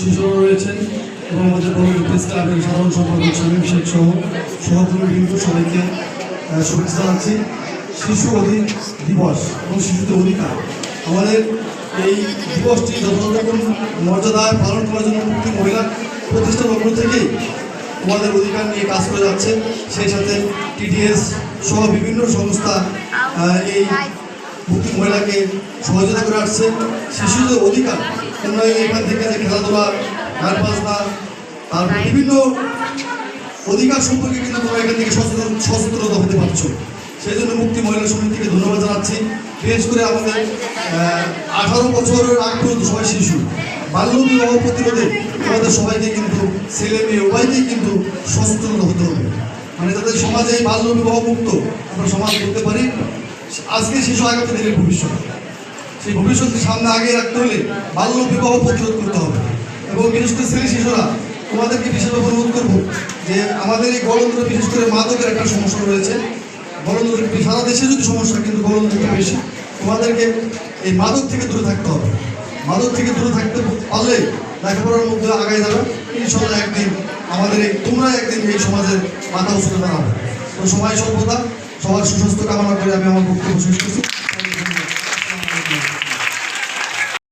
শিশুরা রয়েছেন এবং আমাদের বড় প্রেস ক্লাবের সাধারণ সম্পাদক শামীম শেখ সহ সহকর্মীবৃন্দ সবাইকে শুভেচ্ছা জানাচ্ছি। শিশু দিবস এবং শিশুদের অধিকার, আমাদের এই দিবসটি যথাযথ মর্যাদায় পালন করার জন্য মুক্তি মহিলা প্রতিষ্ঠান লগ্ন থেকেই তোমাদের অধিকার নিয়ে কাজ করে যাচ্ছে। সেই সাথে টিডিএস সহ বিভিন্ন সংস্থা এই মুক্তি মহিলাকে সহযোগিতা করে আসছে। শিশুদের অধিকার তোমরা এখান থেকে যে খেলাধুলা, গান বাজনা, তারপর বিভিন্ন অধিকার সম্পর্কে কিন্তু তোমরা এখান থেকে সচেতনতা হতে পারছো। সেই জন্য মুক্তি মহিলা সমিতিকে ধন্যবাদ জানাচ্ছি। বিশেষ করে আমাদের 18 বছরের আগ পর্যন্ত সবাই শিশু, বাল্য বিবাহ প্রতিরোধে আমাদের সবাইকে কিন্তু ছেলে মেয়ে উভয়কেই কিন্তু সচেতন হতে হবে, মানে যাতে সমাজে এই বাল্য বিবাহ মুক্ত আমরা সমাজ করতে পারি। আজকে শিশু আগামী দিনের ভবিষ্যৎ, সেই ভবিষ্যৎকে সামনে আগে রাখতে হলে বাল্য বিবাহ প্রতিরোধ করতে হবে। এবং বিশেষ করে ছেলে শিশুরা তোমাদেরকে বিশেষভাবে অনুরোধ করবো যে আমাদের এই গণতন্ত্রে বিশেষ করে মাদকের একটা সমস্যা রয়েছে। গণতন্ত্র সারা দেশে যদি সমস্যা, কিন্তু গণতন্ত্র বেশি। তোমাদেরকে এই মাদক থেকে দূরে থাকতে হবে। মাদক থেকে দূরে থাকতে পারলে লেখাপড়ার মধ্যে আগায় যাবে ইনশাল্লাহ। একদিন আমাদের তোমরা একদিন এই সমাজের মাথা উঁচুতে দাঁড়াবে। তো সময় স্বল্পতা, সবার সুস্বাস্থ্য কামনা করে আমি আমার বক্তব্য শেষ করছি।